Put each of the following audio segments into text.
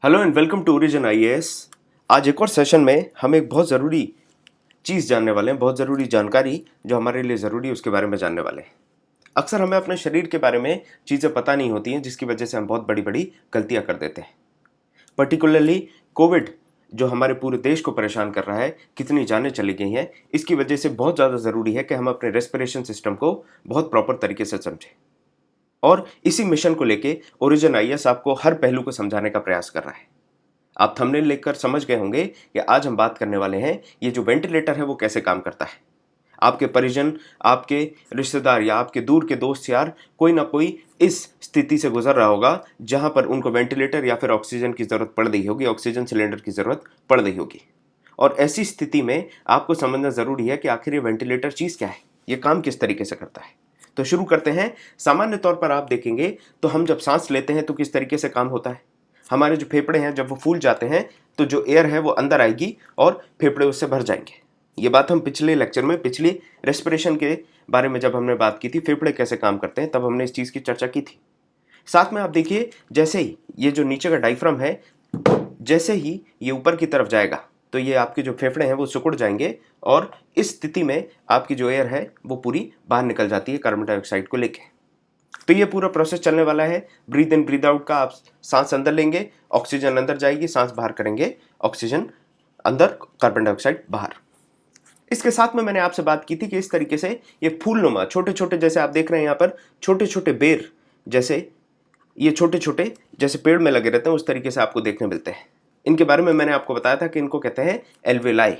Hello and welcome to Origin IAS. आज एक और सेशन में हम एक बहुत ज़रूरी चीज़ जानने वाले हैं, बहुत ज़रूरी जानकारी जो हमारे लिए ज़रूरी है उसके बारे में जानने वाले हैं। अक्सर हमें अपने शरीर के बारे में चीज़ें पता नहीं होती हैं, जिसकी वजह से हम बहुत बड़ी बड़ी गलतियां कर देते हैं। पर्टिकुलरली कोविड जो हमारे पूरे देश को परेशान कर रहा है, कितनी जानें चली गई हैं, इसकी वजह से बहुत ज़्यादा ज़रूरी है कि हम अपने रेस्पिरेशन सिस्टम को बहुत प्रॉपर तरीके से समझें। और इसी मिशन को लेके ओरिजिन आईएएस आपको हर पहलू को समझाने का प्रयास कर रहा है। आप थंबनेल लेकर समझ गए होंगे कि आज हम बात करने वाले हैं ये जो वेंटिलेटर है वो कैसे काम करता है। आपके परिजन, आपके रिश्तेदार या आपके दूर के दोस्त यार कोई ना कोई इस स्थिति से गुजर रहा होगा जहां पर उनको वेंटिलेटर या फिर ऑक्सीजन की जरूरत पड़ रही होगी, ऑक्सीजन सिलेंडर की जरूरत पड़ रही होगी। और ऐसी स्थिति में आपको समझना जरूरी है कि आखिर ये वेंटिलेटर चीज क्या है, ये काम किस तरीके से करता है। तो शुरू करते हैं। सामान्य तौर पर आप देखेंगे तो हम जब सांस लेते हैं तो किस तरीके से काम होता है। हमारे जो फेफड़े हैं जब वो फूल जाते हैं तो जो एयर है वो अंदर आएगी और फेफड़े उससे भर जाएंगे। ये बात हम पिछले लेक्चर में, पिछली रेस्पिरेशन के बारे में जब हमने बात की थी, फेफड़े कैसे काम करते हैं, तब हमने इस चीज़ की चर्चा की थी। साथ में आप देखिए, जैसे ही ये जो नीचे का डायफ्राम है, जैसे ही ये ऊपर की तरफ जाएगा तो ये आपके जो फेफड़े हैं वो सिकुड़ जाएंगे और इस स्थिति में आपकी जो एयर है वो पूरी बाहर निकल जाती है कार्बन डाइऑक्साइड को लेके। तो ये पूरा प्रोसेस चलने वाला है ब्रीथ इन ब्रीथ आउट का। आप सांस अंदर लेंगे, ऑक्सीजन अंदर जाएगी, सांस बाहर करेंगे, ऑक्सीजन अंदर, कार्बन डाइऑक्साइड बाहर। इसके साथ में मैंने आपसे बात की थी कि इस तरीके से ये फूलनुमा छोटे छोटे, जैसे आप देख रहे हैं यहाँ पर छोटे छोटे बेर, जैसे ये छोटे छोटे जैसे पेड़ में लगे रहते हैं, उस तरीके से आपको देखने मिलते हैं। इनके बारे में मैंने आपको बताया था कि इनको कहते हैं एल्वेलाई।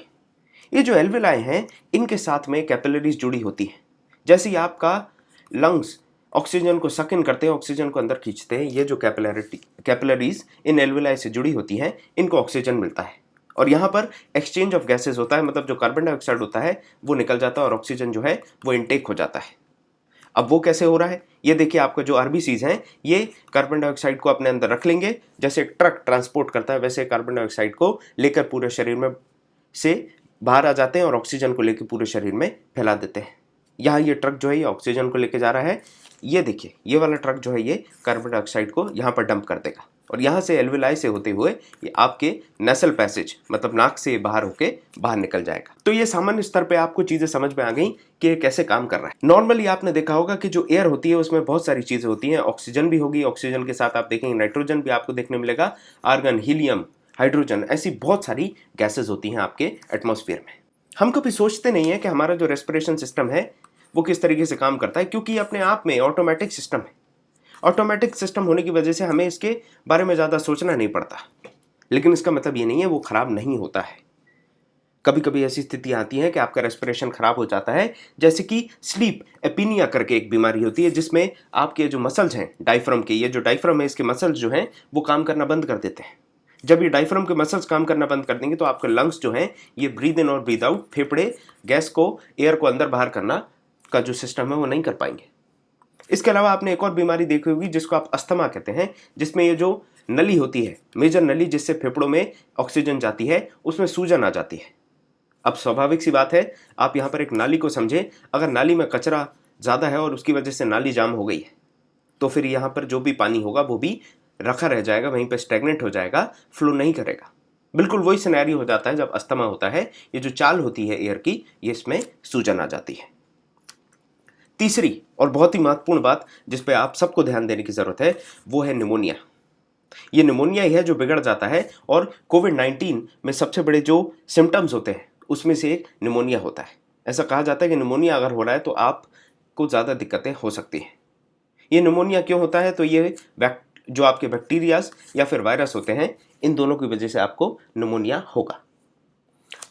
ये जो एल्वेलाई हैं इनके साथ में कैपिलरीज जुड़ी होती है। जैसे ही आपका लंग्स ऑक्सीजन को सक इन करते हैं, ऑक्सीजन को अंदर खींचते हैं, ये जो कैपिलरीज इन एल्वेलाई से जुड़ी होती हैं, इनको ऑक्सीजन मिलता है और यहाँ पर एक्सचेंज ऑफ गैसेज होता है, मतलब जो कार्बन डाइऑक्साइड होता है वो निकल जाता है और ऑक्सीजन जो है वो इनटेक हो जाता है। अब वो कैसे हो रहा है, ये देखिए, आपका जो आरबीसीज हैं ये कार्बन डाइऑक्साइड को अपने अंदर रख लेंगे। जैसे एक ट्रक ट्रांसपोर्ट करता है वैसे कार्बन डाइऑक्साइड को लेकर पूरे शरीर में से बाहर आ जाते हैं और ऑक्सीजन को लेकर पूरे शरीर में फैला देते हैं। यहाँ ये ट्रक जो है ये ऑक्सीजन को लेकर जा रहा है। ये देखिए, ये वाला ट्रक जो है ये कार्बन डाइऑक्साइड को यहाँ पर डंप कर देगा और यहाँ से एल्वेलाई से होते हुए ये आपके नेसल पैसेज, मतलब नाक से बाहर होके बाहर निकल जाएगा। तो ये सामान्य स्तर पे आपको चीजें समझ में आ गई कि ये कैसे काम कर रहा है। नॉर्मली आपने देखा होगा कि जो एयर होती है उसमें बहुत सारी चीजें होती हैं। ऑक्सीजन भी होगी, ऑक्सीजन के साथ आप देखेंगे नाइट्रोजन भी आपको देखने मिलेगा, आर्गन, हीलियम, हाइड्रोजन, ऐसी बहुत सारी गैसेज होती हैं आपके एटमॉस्फेयर में। हम कभी सोचते नहीं है कि हमारा जो रेस्पिरेशन सिस्टम है वो किस तरीके से काम करता है, क्योंकि ये अपने आप में ऑटोमेटिक सिस्टम है। ऑटोमेटिक सिस्टम होने की वजह से हमें इसके बारे में ज़्यादा सोचना नहीं पड़ता। लेकिन इसका मतलब ये नहीं है वो खराब नहीं होता है। कभी कभी ऐसी स्थिति आती है कि आपका रेस्पिरेशन खराब हो जाता है, जैसे कि स्लीप एपीनिया करके एक बीमारी होती है, जिसमें आपके जो मसल्स हैं डायफ्राम के, ये जो डायफ्राम है इसके मसल्स जो हैं वो काम करना बंद कर देते हैं। जब ये डायफ्राम के मसल्स काम करना बंद कर देंगे तो आपके लंग्स जो हैं ये ब्रीद इन और ब्रीद आउट, फेफड़े गैस को, एयर को अंदर बाहर करना का जो सिस्टम है वो नहीं कर पाएंगे। इसके अलावा आपने एक और बीमारी देखी होगी जिसको आप अस्थमा कहते हैं, जिसमें ये जो नली होती है, मेजर नली जिससे फेफड़ों में ऑक्सीजन जाती है, उसमें सूजन आ जाती है। अब स्वाभाविक सी बात है, आप यहाँ पर एक नाली को समझें। अगर नाली में कचरा ज़्यादा है और उसकी वजह से नाली जाम हो गई है तो फिर यहाँ पर जो भी पानी होगा वो भी रखा रह जाएगा, वहीं पर स्टैग्नेंट हो जाएगा, फ्लो नहीं करेगा। बिल्कुल वही सिनेरियो हो जाता है जब अस्थमा होता है। ये जो चाल होती है एयर की, ये इसमें सूजन आ जाती है। तीसरी और बहुत ही महत्वपूर्ण बात जिस पे आप सबको ध्यान देने की जरूरत है वो है निमोनिया। ये निमोनिया ही है जो बिगड़ जाता है और कोविड-19 में सबसे बड़े जो सिम्टम्स होते हैं उसमें से एक निमोनिया होता है। ऐसा कहा जाता है कि निमोनिया अगर हो रहा है तो आपको ज़्यादा दिक्कतें हो सकती हैं। ये निमोनिया क्यों होता है, तो ये जो आपके बैक्टीरियाज या फिर वायरस होते हैं, इन दोनों की वजह से आपको निमोनिया होगा।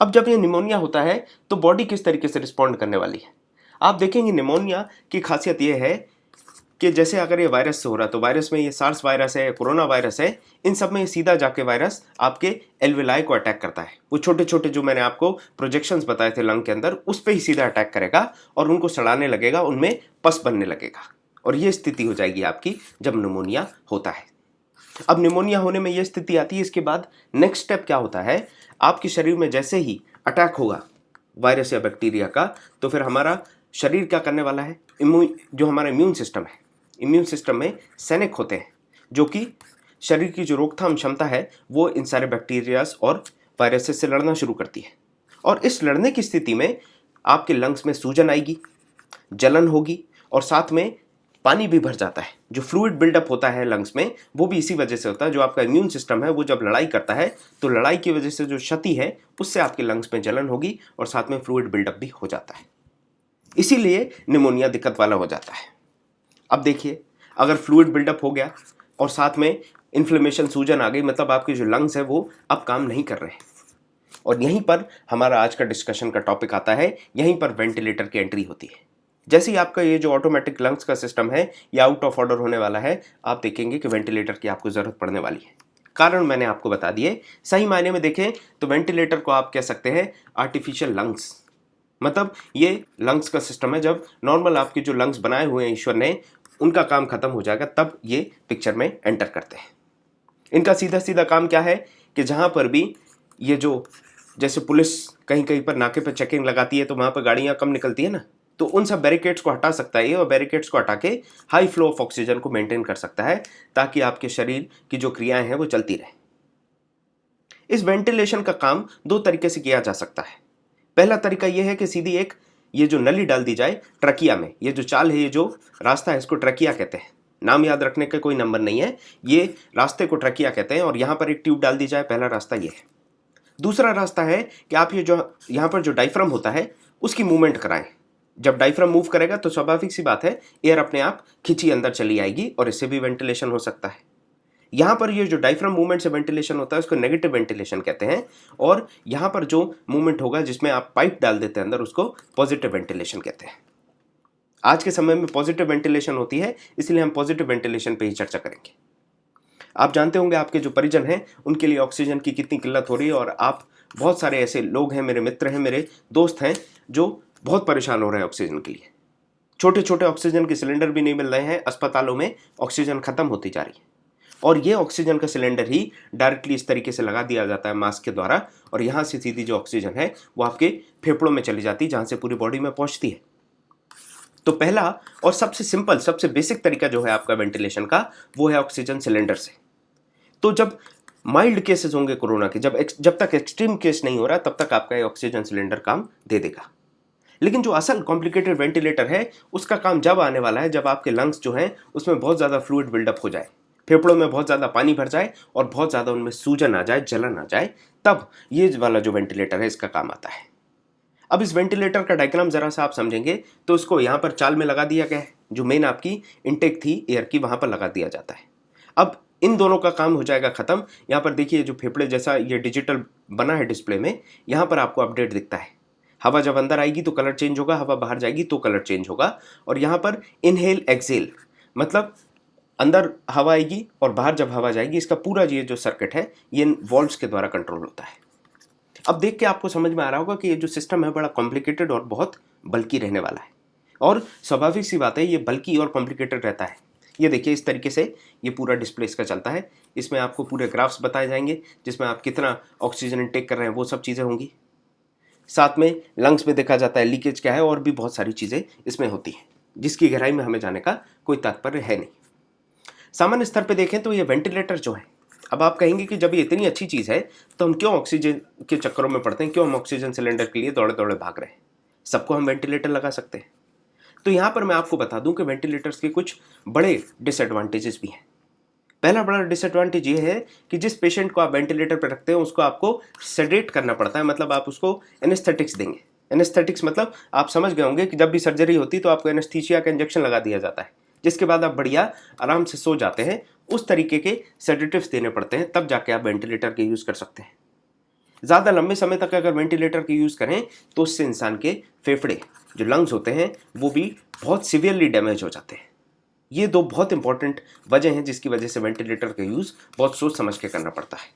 अब जब ये निमोनिया होता है तो बॉडी किस तरीके से रिस्पॉन्ड करने वाली है, आप देखेंगे। निमोनिया की खासियत यह है कि जैसे अगर ये वायरस से हो रहा है तो वायरस में ये सार्स वायरस है, कोरोना वायरस है, इन सब में सीधा जाके वायरस आपके एल्वेलाई को अटैक करता है। वो छोटे छोटे जो मैंने आपको प्रोजेक्शंस बताए थे लंग के अंदर, उस पर ही सीधा अटैक करेगा और उनको सड़ाने लगेगा, उनमें पस बनने लगेगा और ये स्थिति हो जाएगी आपकी जब निमोनिया होता है। अब निमोनिया होने में ये स्थिति आती है, इसके बाद नेक्स्ट स्टेप क्या होता है, आपके शरीर में जैसे ही अटैक होगा वायरस या बैक्टीरिया का, तो फिर हमारा शरीर क्या करने वाला है, जो हमारा इम्यून सिस्टम है, इम्यून सिस्टम में सैनिक होते हैं जो कि शरीर की जो रोकथाम क्षमता है वो इन सारे बैक्टीरियाज और वायरसेस से लड़ना शुरू करती है। और इस लड़ने की स्थिति में आपके लंग्स में सूजन आएगी, जलन होगी और साथ में पानी भी भर जाता है। जो फ्लूइड बिल्डअप होता है लंग्स में वो भी इसी वजह से होता है। जो आपका इम्यून सिस्टम है वो जब लड़ाई करता है तो लड़ाई की वजह से जो क्षति है उससे आपके लंग्स में जलन होगी और साथ में फ्लूइड बिल्डअप भी हो जाता है, इसीलिए निमोनिया दिक्कत वाला हो जाता है। अब देखिए, अगर फ्लूइड बिल्डअप हो गया और साथ में इन्फ्लेमेशन, सूजन आ गई, मतलब आपके जो लंग्स है वो अब काम नहीं कर रहे हैं। और यहीं पर हमारा आज का डिस्कशन का टॉपिक आता है, यहीं पर वेंटिलेटर की एंट्री होती है। जैसे ही आपका ये जो ऑटोमेटिक लंग्स का सिस्टम है ये आउट ऑफ ऑर्डर होने वाला है, आप देखेंगे कि वेंटिलेटर की आपको ज़रूरत पड़ने वाली है। कारण मैंने आपको बता दिए। सही मायने में देखें तो वेंटिलेटर को आप कह सकते हैं आर्टिफिशियल लंग्स। मतलब ये लंग्स का सिस्टम है, जब नॉर्मल आपके जो लंग्स बनाए हुए हैं ईश्वर ने, उनका काम खत्म हो जाएगा तब ये पिक्चर में एंटर करते हैं। इनका सीधा सीधा काम क्या है कि जहाँ पर भी ये जो, जैसे पुलिस कहीं कहीं पर नाके पर चेकिंग लगाती है तो वहाँ पर गाड़ियाँ कम निकलती है ना, तो उन सब बैरिकेड्स को हटा सकता है ये, और बैरिकेड्स को हटा के हाई फ्लो ऑफ ऑक्सीजन को मेंटेन कर सकता है ताकि आपके शरीर की जो क्रियाएं हैं वो चलती रहे। इस वेंटिलेशन का काम दो तरीके से किया जा सकता है। पहला तरीका यह है कि सीधी एक ये जो नली डाल दी जाए ट्रकिया में। ये जो चाल है, ये जो रास्ता है, इसको ट्रकिया कहते हैं। नाम याद रखने का कोई नंबर नहीं है, ये रास्ते को ट्रकिया कहते हैं। और यहाँ पर एक ट्यूब डाल दी जाए, पहला रास्ता ये है। दूसरा रास्ता है कि आप ये जो यहाँ पर जो डायफ्राम होता है उसकी मूवमेंट कराएं। जब डायफ्राम मूव करेगा तो स्वाभाविक सी बात है एयर अपने आप खिंची अंदर चली आएगी और इससे भी वेंटिलेशन हो सकता है। यहाँ पर ये जो डायफ्राम मूवमेंट से वेंटिलेशन होता है उसको नेगेटिव वेंटिलेशन कहते हैं, और यहाँ पर जो मूवमेंट होगा जिसमें आप पाइप डाल देते हैं अंदर उसको पॉजिटिव वेंटिलेशन कहते हैं। आज के समय में पॉजिटिव वेंटिलेशन होती है, इसलिए हम पॉजिटिव वेंटिलेशन पे ही चर्चा करेंगे। आप जानते होंगे आपके जो परिजन हैं उनके लिए ऑक्सीजन की कितनी किल्लत हो रही है, और आप बहुत सारे ऐसे लोग हैं, मेरे मित्र हैं, मेरे दोस्त हैं, जो बहुत परेशान हो रहे हैं ऑक्सीजन के लिए। छोटे छोटे ऑक्सीजन के सिलेंडर भी नहीं मिल रहे हैं, अस्पतालों में ऑक्सीजन खत्म होती जा रही है। और ये ऑक्सीजन का सिलेंडर ही डायरेक्टली इस तरीके से लगा दिया जाता है मास्क के द्वारा, और यहाँ से सीधी जो ऑक्सीजन है वो आपके फेफड़ों में चली जाती है, जहाँ से पूरी बॉडी में पहुँचती है। तो पहला और सबसे सिंपल, सबसे बेसिक तरीका जो है आपका वेंटिलेशन का, वो है ऑक्सीजन सिलेंडर से। तो जब माइल्ड केसेस होंगे कोरोना के, जब तक एक्सट्रीम केस नहीं हो रहा, तब तक आपका ये ऑक्सीजन सिलेंडर काम दे देगा। लेकिन जो असल कॉम्प्लिकेटेड वेंटिलेटर है उसका काम जब आने वाला है जब आपके लंग्स जो हैं उसमें बहुत ज़्यादा फ्लूइड बिल्डअप हो जाए, फेफड़ों में बहुत ज़्यादा पानी भर जाए और बहुत ज़्यादा उनमें सूजन आ जाए, जलन आ जाए, तब ये वाला जो वेंटिलेटर है इसका काम आता है। अब इस वेंटिलेटर का डायग्राम ज़रा सा आप समझेंगे तो इसको यहाँ पर चाल में लगा दिया गया है। जो मेन आपकी इनटेक थी एयर की, वहाँ पर लगा दिया जाता है। अब इन दोनों का काम हो जाएगा ख़त्म। यहाँ पर देखिए जो फेफड़े जैसा ये डिजिटल बना है डिस्प्ले में, यहाँ पर आपको अपडेट दिखता है। हवा जब अंदर आएगी तो कलर चेंज होगा, हवा बाहर जाएगी तो कलर चेंज होगा। और यहाँ पर इनहेल एक्सेल, मतलब अंदर हवा आएगी और बाहर जब हवा जाएगी, इसका पूरा ये जो सर्किट है ये वॉल्व्स के द्वारा कंट्रोल होता है। अब देख के आपको समझ में आ रहा होगा कि ये जो सिस्टम है बड़ा कॉम्प्लिकेटेड और बहुत बल्कि रहने वाला है। और स्वाभाविक सी बात है ये बल्कि और कॉम्प्लिकेटेड रहता है। ये देखिए इस तरीके से ये पूरा डिस्प्ले इसका चलता है। इसमें आपको पूरे ग्राफ्स बताए जाएंगे जिसमें आप कितना ऑक्सीजन इनटेक कर रहे हैं, वो सब चीज़ें होंगी। साथ में लंग्स में देखा जाता है लीकेज क्या है, और भी बहुत सारी चीज़ें इसमें होती हैं जिसकी गहराई में हमें जाने का कोई तात्पर्य है नहीं। सामान्य स्तर पे देखें तो ये वेंटिलेटर जो है, अब आप कहेंगे कि जब ये इतनी अच्छी चीज़ है तो हम क्यों ऑक्सीजन के चक्करों में पड़ते हैं, क्यों हम ऑक्सीजन सिलेंडर के लिए दौड़े दौड़े भाग रहे हैं, सबको हम वेंटिलेटर लगा सकते हैं। तो यहाँ पर मैं आपको बता दूं कि वेंटिलेटर्स के कुछ बड़े डिसएडवांटेजेस भी हैं। पहला बड़ा डिसएडवांटेज ये है कि जिस पेशेंट को आप वेंटिलेटर पर रखते हैं उसको आपको सेडेट करना पड़ता है, मतलब आप उसको एनेस्थेटिक्स देंगे। एनेस्थेटिक्स मतलब आप समझ गए होंगे कि जब भी सर्जरी होती तो आपको एनेस्थीसिया का इंजेक्शन लगा दिया जाता है, जिसके बाद आप बढ़िया आराम से सो जाते हैं। उस तरीके के सेडेटिव्स देने पड़ते हैं, तब जाके आप वेंटिलेटर के यूज़ कर सकते हैं। ज़्यादा लंबे समय तक अगर वेंटिलेटर के यूज़ करें तो उससे इंसान के फेफड़े, जो लंग्स होते हैं, वो भी बहुत सीवियरली डैमेज हो जाते हैं। ये दो बहुत इंपॉर्टेंट वजह हैं जिसकी वजह से वेंटिलेटर का यूज़ बहुत सोच समझ के करना पड़ता है।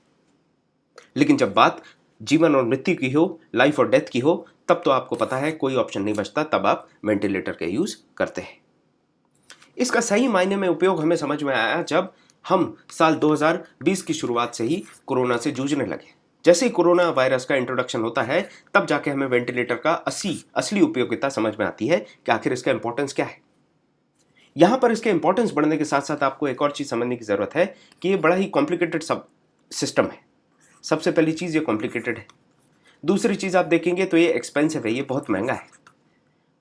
लेकिन जब बात जीवन और मृत्यु की हो, लाइफ और डेथ की हो, तब तो आपको पता है कोई ऑप्शन नहीं बचता, तब आप वेंटिलेटर का यूज़ करते हैं। इसका सही मायने में उपयोग हमें समझ में आया जब हम साल 2020 की शुरुआत से ही कोरोना से जूझने लगे। जैसे ही कोरोना वायरस का इंट्रोडक्शन होता है तब जाके हमें वेंटिलेटर का असली उपयोगिता समझ में आती है कि आखिर इसका इंपॉर्टेंस क्या है। यहाँ पर इसके इंपॉर्टेंस बढ़ने के साथ साथ आपको एक और चीज़ समझने की ज़रूरत है कि ये बड़ा ही कॉम्प्लिकेटेड सब सिस्टम है। सबसे पहली चीज़, ये कॉम्प्लिकेटेड है। दूसरी चीज़ आप देखेंगे तो ये एक्सपेंसिव है, ये बहुत महंगा है,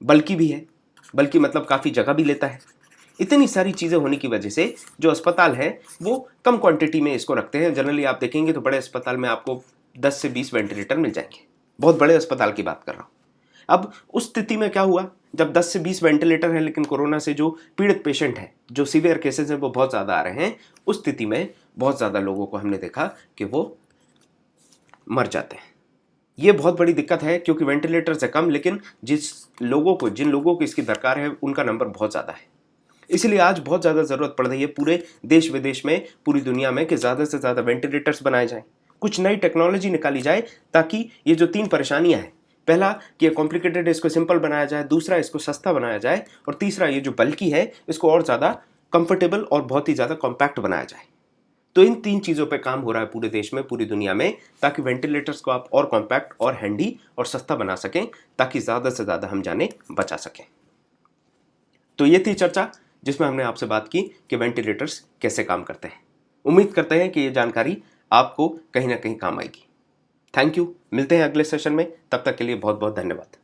बल्कि भी है, बल्कि मतलब काफ़ी जगह भी लेता है। इतनी सारी चीज़ें होने की वजह से जो अस्पताल है वो कम क्वांटिटी में इसको रखते हैं। जनरली आप देखेंगे तो बड़े अस्पताल में आपको 10 से 20 वेंटिलेटर मिल जाएंगे, बहुत बड़े अस्पताल की बात कर रहा हूँ। अब उस स्थिति में क्या हुआ, जब 10 से 20 वेंटिलेटर हैं लेकिन कोरोना से जो पीड़ित पेशेंट हैं, जो सीवियर केसेस हैं, वो बहुत ज़्यादा आ रहे हैं, उस स्थिति में बहुत ज़्यादा लोगों को हमने देखा कि वो मर जाते हैं। ये बहुत बड़ी दिक्कत है क्योंकि वेंटिलेटर से कम, लेकिन जिन लोगों को इसकी दरकार है उनका नंबर बहुत ज़्यादा है। इसलिए आज बहुत ज़्यादा ज़रूरत पड़ रही है पूरे देश विदेश में, पूरी दुनिया में, कि ज़्यादा से ज़्यादा वेंटिलेटर्स बनाए जाएं, कुछ नई टेक्नोलॉजी निकाली जाए ताकि ये जो 3 परेशानियां हैं, पहला कि ये कॉम्प्लिकेटेड है, इसको सिंपल बनाया जाए, दूसरा इसको सस्ता बनाया जाए, और तीसरा ये जो बल्कि है इसको और ज़्यादा कंफर्टेबल और बहुत ही ज़्यादा कॉम्पैक्ट बनाया जाए। तो इन 3 चीज़ों पे काम हो रहा है पूरे देश में, पूरी दुनिया में, ताकि वेंटिलेटर्स को आप और कॉम्पैक्ट और हैंडी और सस्ता बना सकें, ताकि ज़्यादा से ज़्यादा हम जाने बचा सकें। तो ये थी चर्चा जिसमें हमने आपसे बात की कि वेंटिलेटर्स कैसे काम करते हैं। उम्मीद करते हैं कि ये जानकारी आपको कहीं ना कहीं काम आएगी। थैंक यू, मिलते हैं अगले सेशन में, तब तक के लिए बहुत बहुत धन्यवाद।